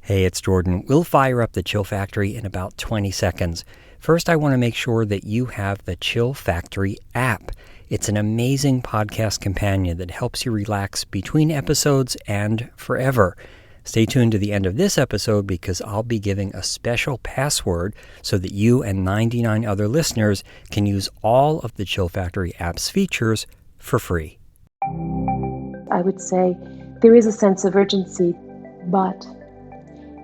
Hey, it's Jordan. We'll fire up the Chill Factory in about 20 seconds. First, I want to make sure that you have the Chill Factory app. It's an amazing podcast companion that helps you relax between episodes and forever. Stay tuned to the end of this episode because I'll be giving a special password so that you and 99 other listeners can use all of the Chill Factory app's features for free. I would say there is a sense of urgency, but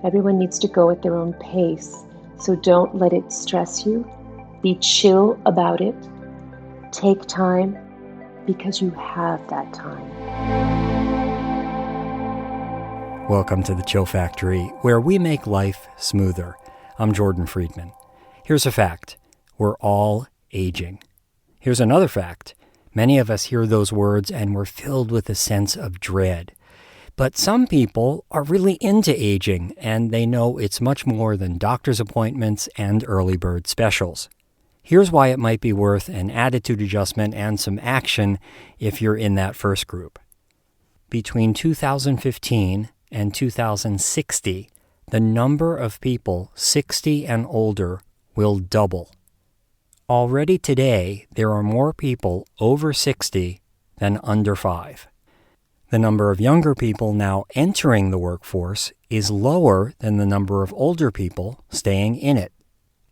everyone needs to go at their own pace. So don't let it stress you. Be chill about it. Take time because you have that time. Welcome to the Chill Factory, where we make life smoother. I'm Jordan Friedman. Here's a fact. We're all aging. Here's another fact. Many of us hear those words and we're filled with a sense of dread. But some people are really into aging, and they know it's much more than doctor's appointments and early bird specials. Here's why it might be worth an attitude adjustment and some action if you're in that first group. Between 2015 and 2060, the number of people 60 and older will double. Already today, there are more people over 60 than under 5. The number of younger people now entering the workforce is lower than the number of older people staying in it.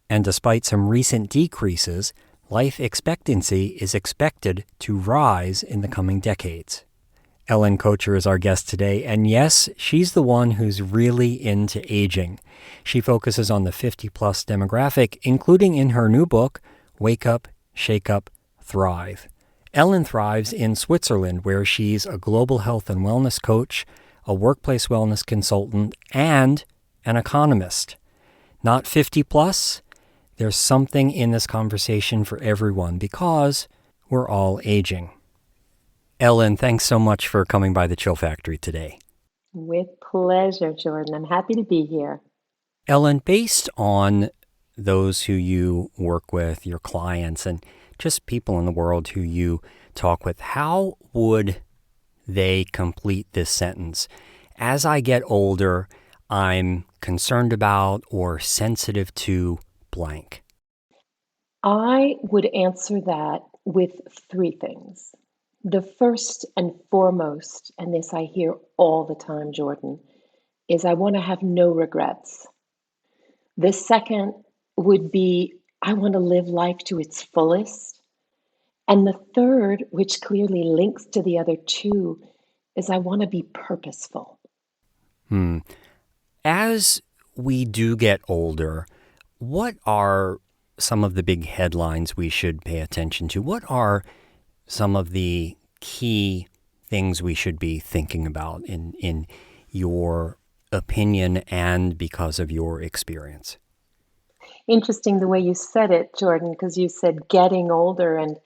And despite some recent decreases, life expectancy is expected to rise in the coming decades. Ellen Kocher is our guest today, and yes, she's the one who's really into aging. She focuses on the 50-plus demographic, including in her new book, Wake Up, Shake Up, Thrive. Ellen thrives in Switzerland, where she's a global health and wellness coach, a workplace wellness consultant, and an economist. Not 50 plus, there's something in this conversation for everyone because we're all aging. Ellen, thanks so much for coming by the Chill Factory today. With pleasure, Jordan. I'm happy to be here. Ellen, based on those who you work with, your clients, and just people in the world who you talk with, how would they complete this sentence? As I get older, I'm concerned about or sensitive to blank. I would answer that with three things. The first and foremost, and this I hear all the time, Jordan, is I want to have no regrets. The second would be I want to live life to its fullest. And the third, which clearly links to the other two, is I want to be purposeful. As we do get older, what are some of the big headlines we should pay attention to? What are some of the key things we should be thinking about in your opinion and because of your experience? Interesting the way you said it, Jordan, because you said getting older, and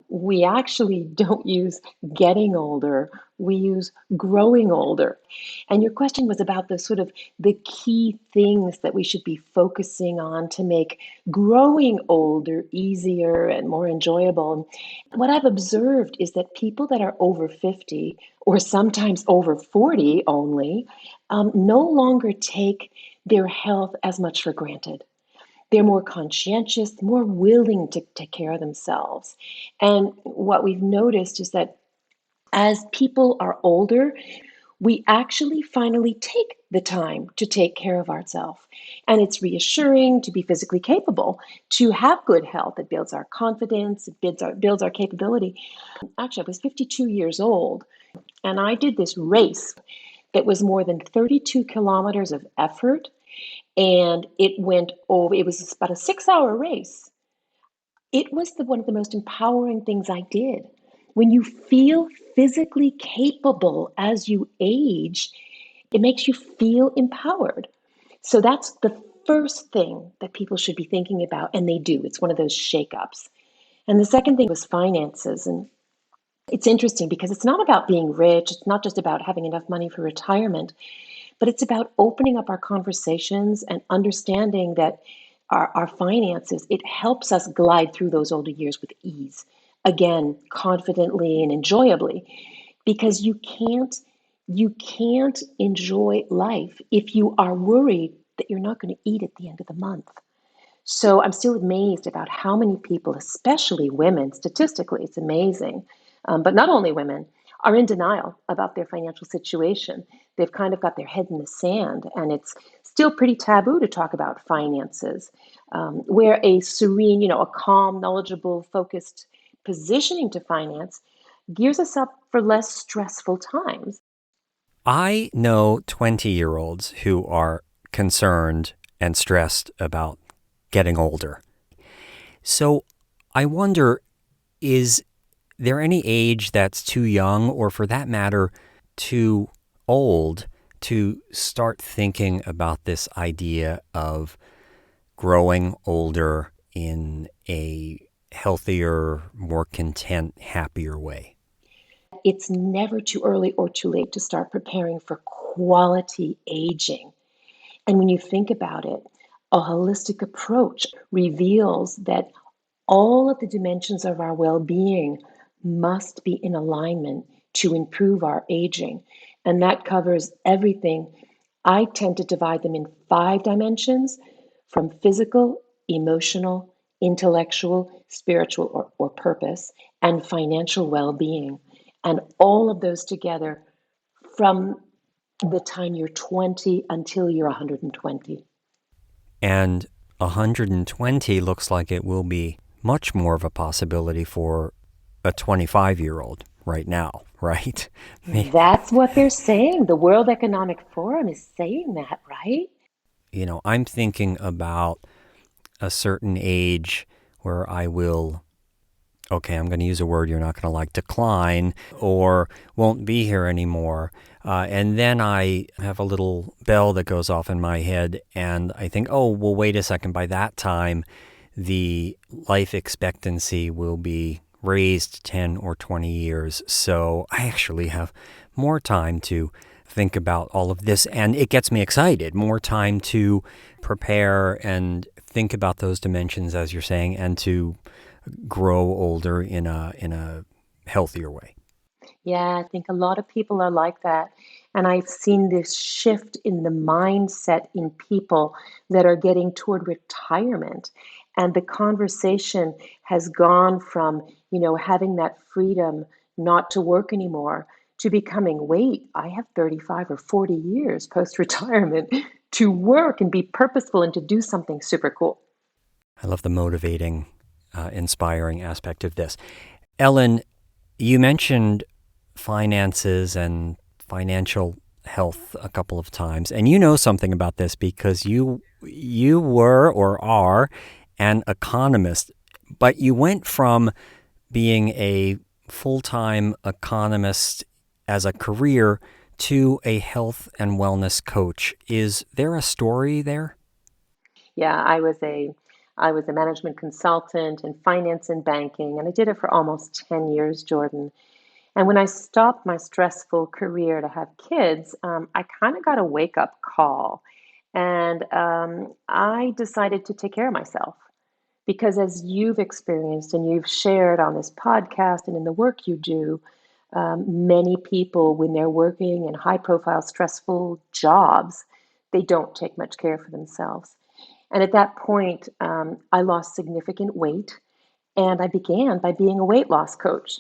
we actually don't use getting older, we use growing older. And your question was about the key things that we should be focusing on to make growing older easier and more enjoyable. And what I've observed is that people that are over 50 or sometimes over 40 only no longer take their health as much for granted. They're more conscientious, more willing to take care of themselves. And what we've noticed is that as people are older, we actually finally take the time to take care of ourselves. And it's reassuring to be physically capable, to have good health. It builds our confidence, it builds our capability. Actually, I was 52 years old, and I did this race that was more than 32 kilometers of effort. And it was about a 6-hour race. It was one of the most empowering things I did. When you feel physically capable as you age, it makes you feel empowered. So that's the first thing that people should be thinking about, and they do. It's one of those shakeups. And the second thing was finances. And it's interesting because it's not about being rich. It's not just about having enough money for retirement. But it's about opening up our conversations and understanding that our finances, it helps us glide through those older years with ease. Again, confidently and enjoyably, because you can't You can't enjoy life if you are worried that you're not going to eat at the end of the month. So I'm still amazed about how many people, especially women, statistically, it's amazing, but not only women, are in denial about their financial situation. They've kind of got their head in the sand, and it's still pretty taboo to talk about finances. Where a serene, a calm, knowledgeable, focused positioning to finance gears us up for less stressful times. I know 20-year-olds who are concerned and stressed about getting older. So I wonder, is there any age that's too young, or for that matter, too old to start thinking about this idea of growing older in a healthier, more content, happier way? It's never too early or too late to start preparing for quality aging. And when you think about it, a holistic approach reveals that all of the dimensions of our well being must be in alignment to improve our aging. And that covers everything. I tend to divide them in 5 dimensions, from physical, emotional, intellectual, spiritual, or purpose, and financial well being. And all of those together from the time you're 20 until you're 120. And 120 looks like it will be much more of a possibility for a 25-year-old right now, right? That's what they're saying. The World Economic Forum is saying that, right? I'm thinking about a certain age where I will, okay, I'm going to use a word you're not going to like, decline, or won't be here anymore. And then I have a little bell that goes off in my head, and I think, oh, well, wait a second. By that time, the life expectancy will be raised 10 or 20 years. So I actually have more time to think about all of this, and it gets me excited. More time to prepare and think about those dimensions, as you're saying, and to grow older in a healthier way. Yeah, I think a lot of people are like that. And I've seen this shift in the mindset in people that are getting toward retirement. And the conversation has gone from, having that freedom not to work anymore to becoming, wait, I have 35 or 40 years post retirement to work and be purposeful and to do something super cool. I love the motivating, inspiring aspect of this. Ellen, you mentioned finances and financial health a couple of times, and you know something about this because you were or are an economist, but you went from being a full-time economist as a career to a health and wellness coach. Is there a story there? Yeah, I was a management consultant in finance and banking, and I did it for almost 10 years, Jordan. And when I stopped my stressful career to have kids, I kind of got a wake up call. And I decided to take care of myself. Because as you've experienced and you've shared on this podcast and in the work you do, many people, when they're working in high profile, stressful jobs, they don't take much care for themselves. And at that point, I lost significant weight. And I began by being a weight loss coach.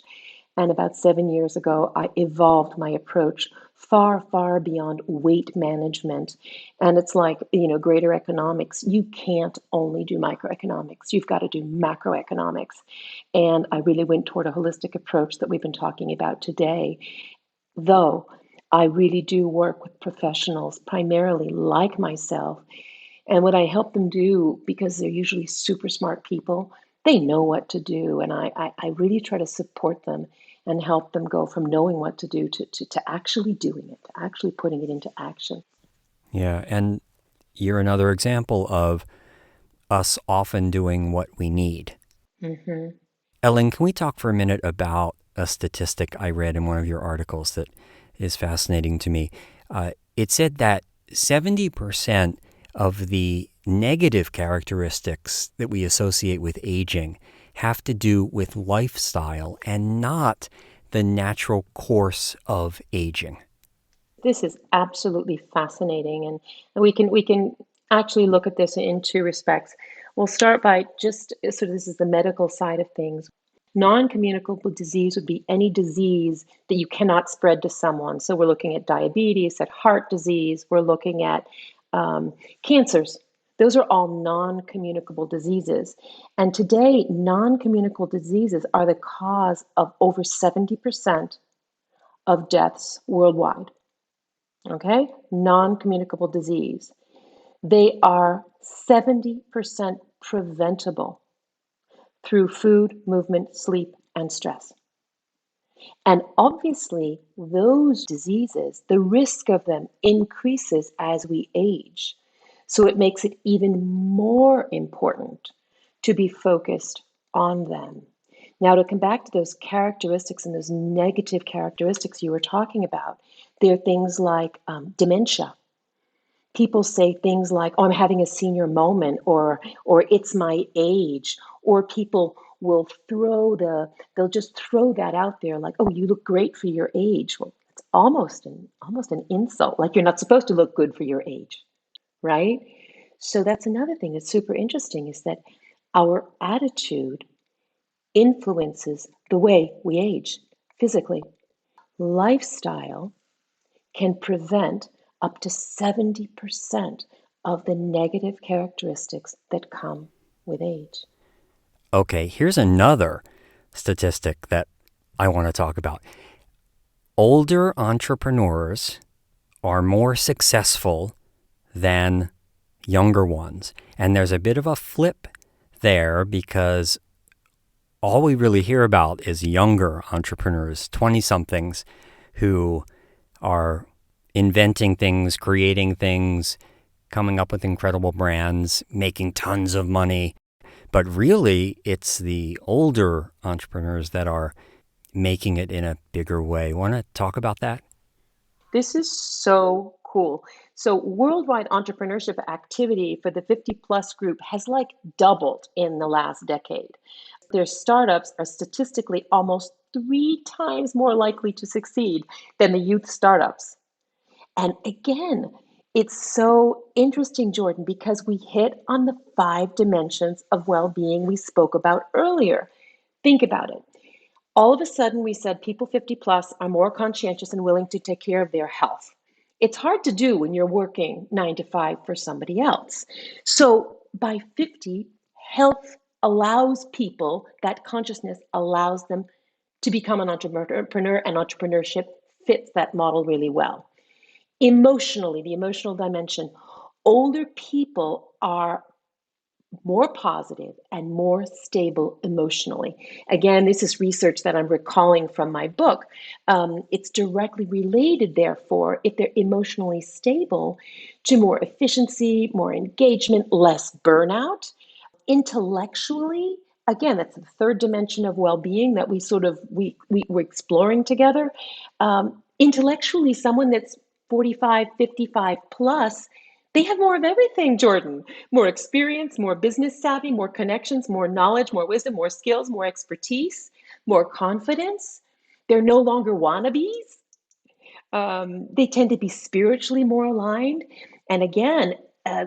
And about 7 years ago, I evolved my approach far, far beyond weight management. And it's like, greater economics. You can't only do microeconomics, you've got to do macroeconomics. And I really went toward a holistic approach that we've been talking about today. Though I really do work with professionals, primarily like myself. And what I help them do, because they're usually super smart people, they know what to do. And I really try to support them and help them go from knowing what to do to actually doing it, to actually putting it into action. Yeah, and you're another example of us often doing what we need. Hmm. Ellen, can we talk for a minute about a statistic I read in one of your articles that is fascinating to me? It said that 70% of the negative characteristics that we associate with aging have to do with lifestyle and not the natural course of aging. This is absolutely fascinating, and we can actually look at this in two respects. We'll start by just sort of this is the medical side of things. Non-communicable disease would be any disease that you cannot spread to someone. So we're looking at diabetes, at heart disease, we're looking at cancers. Those are all non-communicable diseases. And today, non-communicable diseases are the cause of over 70% of deaths worldwide. Okay? Non-communicable disease. They are 70% preventable through food, movement, sleep, and stress. And obviously, those diseases, the risk of them increases as we age. So it makes it even more important to be focused on them. Now, to come back to those characteristics and those negative characteristics you were talking about, there are things like dementia. People say things like, "Oh, I'm having a senior moment," or "It's my age," or people will they'll just throw that out there, like, "Oh, you look great for your age." Well, it's almost an insult, like you're not supposed to look good for your age, right? So that's another thing that's super interesting is that our attitude influences the way we age physically. Lifestyle can prevent up to 70% of the negative characteristics that come with age. Okay, here's another statistic that I want to talk about. Older entrepreneurs are more successful than younger ones. And there's a bit of a flip there because all we really hear about is younger entrepreneurs, 20-somethings, who are inventing things, creating things, coming up with incredible brands, making tons of money. But really, it's the older entrepreneurs that are making it in a bigger way. Want to talk about that? This is so cool. So, worldwide entrepreneurship activity for the 50 plus group has like doubled in the last decade. Their startups are statistically almost 3 times more likely to succeed than the youth startups. And again, it's so interesting, Jordan, because we hit on the 5 dimensions of well being we spoke about earlier. Think about it. All of a sudden, we said people 50 plus are more conscientious and willing to take care of their health. It's hard to do when you're working 9 to 5 for somebody else. So by 50, health allows people, that consciousness allows them to become an entrepreneur, and entrepreneurship fits that model really well. Emotionally, the emotional dimension, older people are more positive and more stable emotionally. Again, this is research that I'm recalling from my book. It's directly related, therefore, if they're emotionally stable, to more efficiency, more engagement, less burnout. Intellectually, again, that's the third dimension of well-being that we're exploring together. Intellectually, someone that's 45, 55 plus, they have more of everything, Jordan. More experience, more business savvy, more connections, more knowledge, more wisdom, more skills, more expertise, more confidence. They're no longer wannabes. They tend to be spiritually more aligned. And again,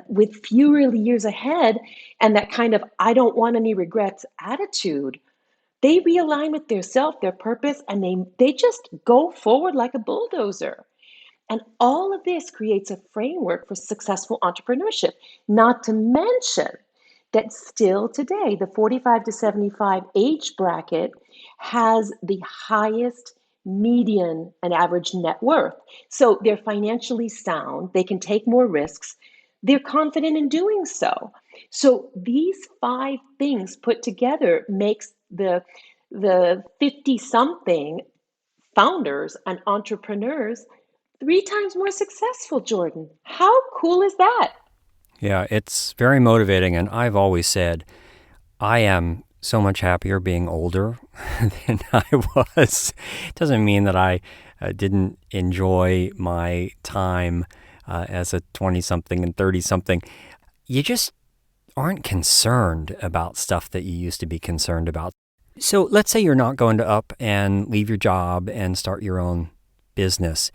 with fewer years ahead and that kind of I don't want any regrets attitude, they realign with their self, their purpose, and they just go forward like a bulldozer. And all of this creates a framework for successful entrepreneurship, not to mention that still today, the 45 to 75 age bracket has the highest median and average net worth. So they're financially sound, they can take more risks, they're confident in doing so. So these 5 things put together makes the 50 something founders and entrepreneurs 3 times more successful, Jordan. How cool is that? Yeah, it's very motivating. And I've always said I am so much happier being older than I was. It doesn't mean that I didn't enjoy my time as a 20-something and 30-something. You just aren't concerned about stuff that you used to be concerned about. So let's say you're not going to up and leave your job and start your own business.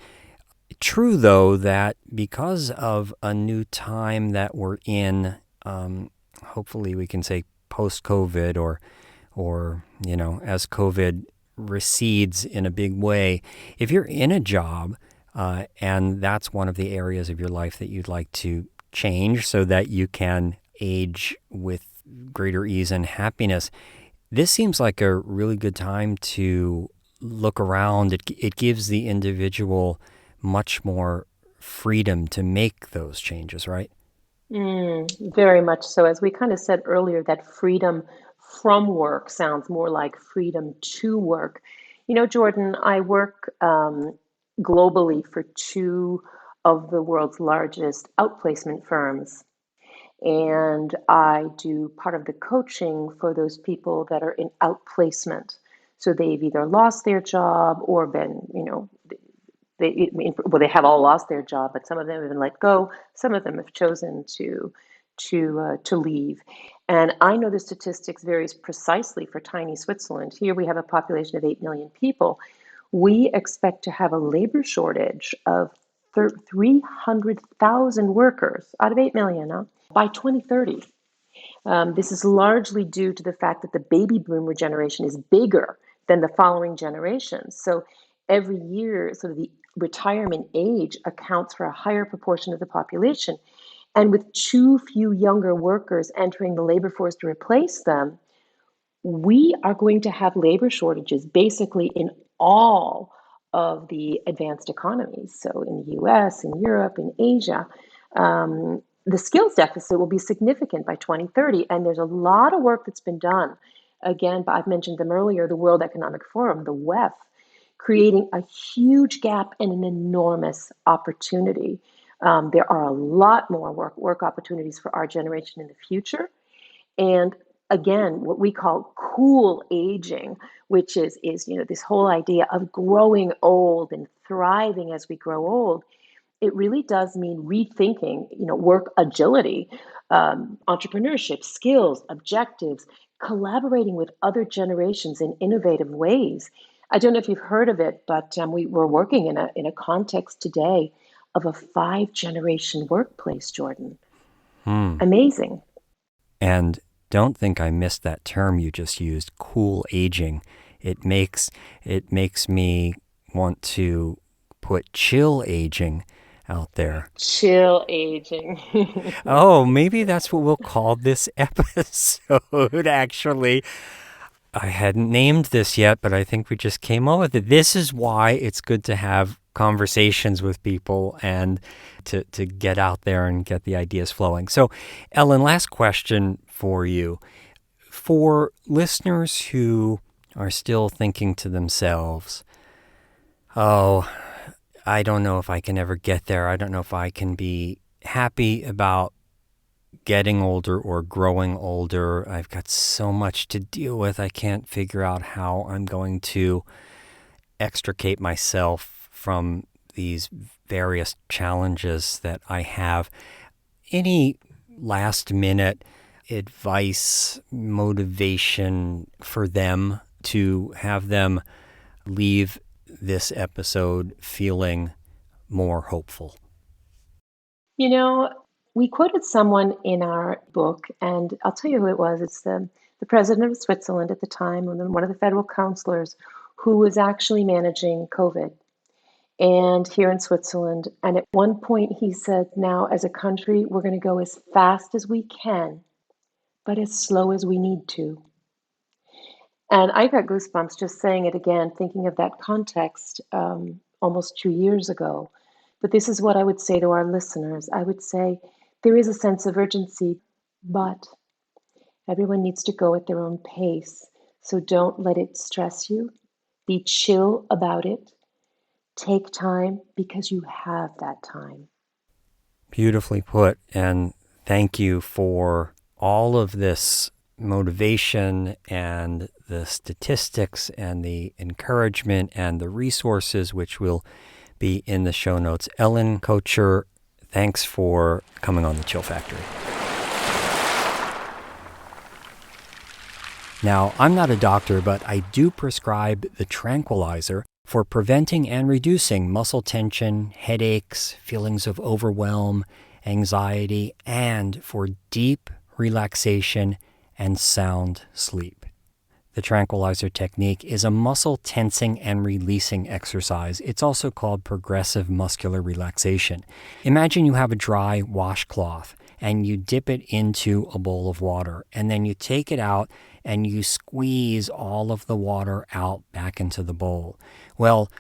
true, though, that because of a new time that we're in, hopefully we can say post-COVID or as COVID recedes in a big way, if you're in a job and that's one of the areas of your life that you'd like to change so that you can age with greater ease and happiness, this seems like a really good time to look around. It gives the individual much more freedom to make those changes, right? Very much so. As we kind of said earlier, that freedom from work sounds more like freedom to work. Jordan, I work globally for two of the world's largest outplacement firms. And I do part of the coaching for those people that are in outplacement. So they've either lost their job or been, they have all lost their job, but some of them have been let go. Some of them have chosen to leave. And I know the statistics varies precisely for tiny Switzerland. Here we have a population of 8 million people. We expect to have a labor shortage of 300,000 workers out of 8 million by 2030. This is largely due to the fact that the baby boomer generation is bigger than the following generations. So every year, sort of the retirement age accounts for a higher proportion of the population. And with too few younger workers entering the labor force to replace them, we are going to have labor shortages basically in all of the advanced economies. So in the US, in Europe, in Asia, the skills deficit will be significant by 2030. And there's a lot of work that's been done. Again, I've mentioned them earlier, the World Economic Forum, the WEF, creating a huge gap and an enormous opportunity. There are a lot more work opportunities for our generation in the future. And again, what we call cool aging, which is this whole idea of growing old and thriving as we grow old. It really does mean rethinking, work agility, entrepreneurship, skills, objectives, collaborating with other generations in innovative ways. I don't know if you've heard of it, but we're working in a context today of a 5-generation workplace, Jordan. Amazing. And don't think I missed that term you just used, cool aging. It makes me want to put chill aging out there. Chill aging. Oh, maybe that's what we'll call this episode, actually. I hadn't named this yet, but I think we just came up with it. This is why it's good to have conversations with people and to get out there and get the ideas flowing. So, Ellen, last question for you. For listeners who are still thinking to themselves, oh, I don't know if I can ever get there. I don't know if I can be happy about getting older or growing older. I've got so much to deal with. I can't figure out how I'm going to extricate myself from these various challenges that I have. Any last minute advice, motivation for them to have them leave this episode feeling more hopeful? We quoted someone in our book, and I'll tell you who it was. It's the president of Switzerland at the time, and then one of the federal counselors who was actually managing COVID and here in Switzerland. And at one point he said, now as a country, we're going to go as fast as we can, but as slow as we need to. And I got goosebumps just saying it again, thinking of that context almost 2 years ago. But this is what I would say to our listeners. I would say there is a sense of urgency, but everyone needs to go at their own pace. So don't let it stress you. Be chill about it. Take time because you have that time. Beautifully put. And thank you for all of this motivation and the statistics and the encouragement and the resources, which will be in the show notes. Ellen Kocher, thanks for coming on the Chill Factory. Now, I'm not a doctor, but I do prescribe the tranquilizer for preventing and reducing muscle tension, headaches, feelings of overwhelm, anxiety, and for deep relaxation and sound sleep. The tranquilizer technique is a muscle tensing and releasing exercise. It's also called progressive muscular relaxation. Imagine you have a dry washcloth and you dip it into a bowl of water, and then you take it out and you squeeze all of the water out back into the bowl. Well,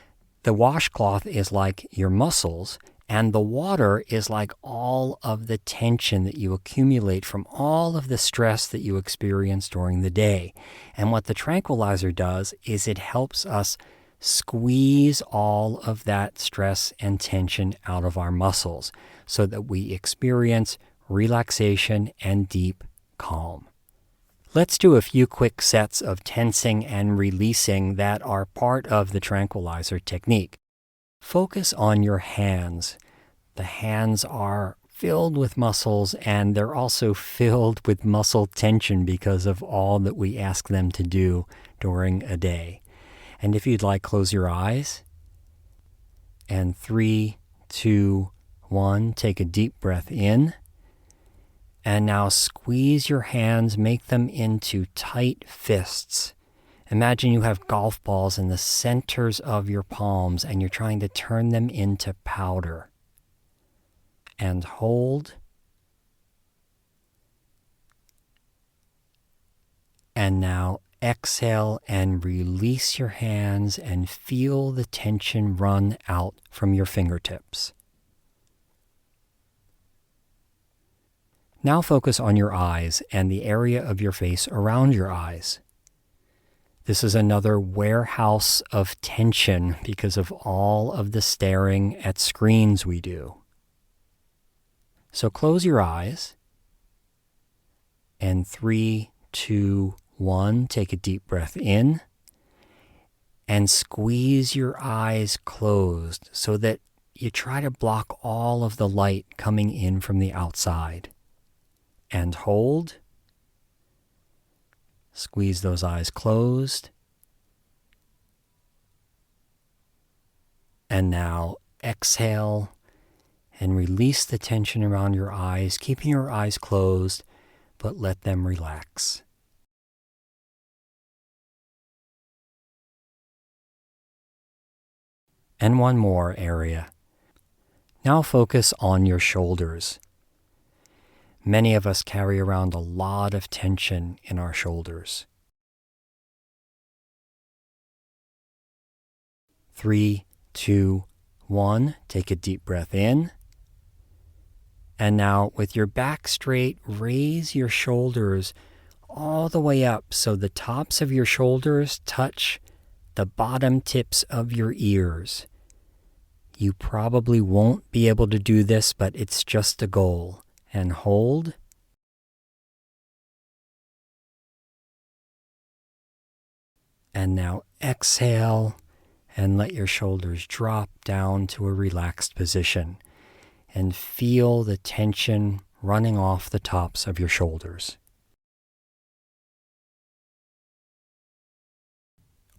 the washcloth is like your muscles, and the water is like all of the tension that you accumulate from all of the stress that you experience during the day. And what the tranquilizer does is it helps us squeeze all of that stress and tension out of our muscles so that we experience relaxation and deep calm. Let's do a few quick sets of tensing and releasing that are part of the tranquilizer technique. Focus on your hands. The hands are filled with muscles, and they're also filled with muscle tension because of all that we ask them to do during a day. And if you'd like, close your eyes. And 3, 2, 1, take a deep breath in. And now squeeze your hands, make them into tight fists. Imagine you have golf balls in the centers of your palms and you're trying to turn them into powder. And hold. And now exhale and release your hands and feel the tension run out from your fingertips. Now focus on your eyes and the area of your face around your eyes. This is another warehouse of tension because of all of the staring at screens we do. So close your eyes, and 3, 2, 1, take a deep breath in, and squeeze your eyes closed so that you try to block all of the light coming in from the outside. And hold. Squeeze those eyes closed. And now exhale and release the tension around your eyes, keeping your eyes closed, but let them relax. And one more area. Now focus on your shoulders. Many of us carry around a lot of tension in our shoulders. 3, 2, 1, take a deep breath in. And now with your back straight, raise your shoulders all the way up so the tops of your shoulders touch the bottom tips of your ears. You probably won't be able to do this, but it's just a goal. And hold. And now exhale and let your shoulders drop down to a relaxed position. And feel the tension running off the tops of your shoulders.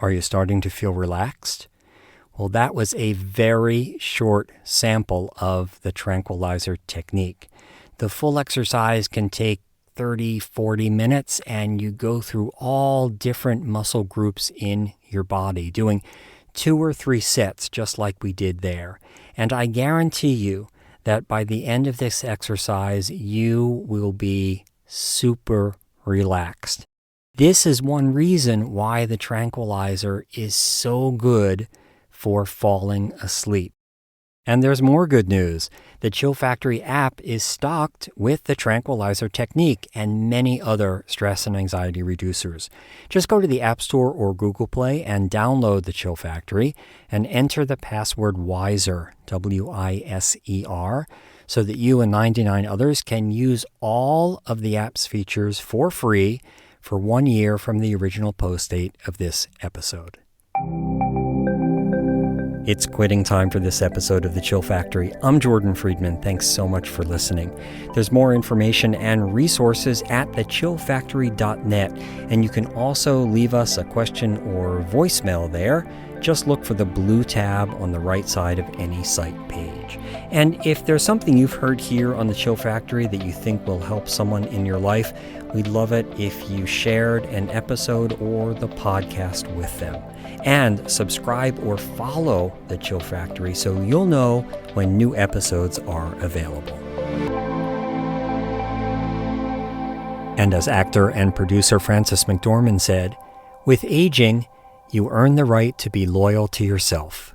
Are you starting to feel relaxed? Well, that was a very short sample of the tranquilizer technique. The full exercise can take 30, 40 minutes, and you go through all different muscle groups in your body, doing 2 or 3 sets just like we did there. And I guarantee you that by the end of this exercise, you will be super relaxed. This is one reason why the tranquilizer is so good for falling asleep. And there's more good news. The Chill Factory app is stocked with the tranquilizer technique and many other stress and anxiety reducers. Just go to the App Store or Google Play and download the Chill Factory and enter the password WISER, W-I-S-E-R, so that you and 99 others can use all of the app's features for free for 1 year from the original post date of this episode. It's quitting time for this episode of The Chill Factory. I'm Jordan Friedman. Thanks so much for listening. There's more information and resources at thechillfactory.net, and you can also leave us a question or voicemail there just look for the blue tab on the right side of any site page. And if there's something you've heard here on the Chill Factory that you think will help someone in your life, we'd love it if you shared an episode or the podcast with them. And subscribe or follow the Chill Factory so you'll know when new episodes are available. And as actor and producer Frances McDormand said, with aging, you earn the right to be loyal to yourself.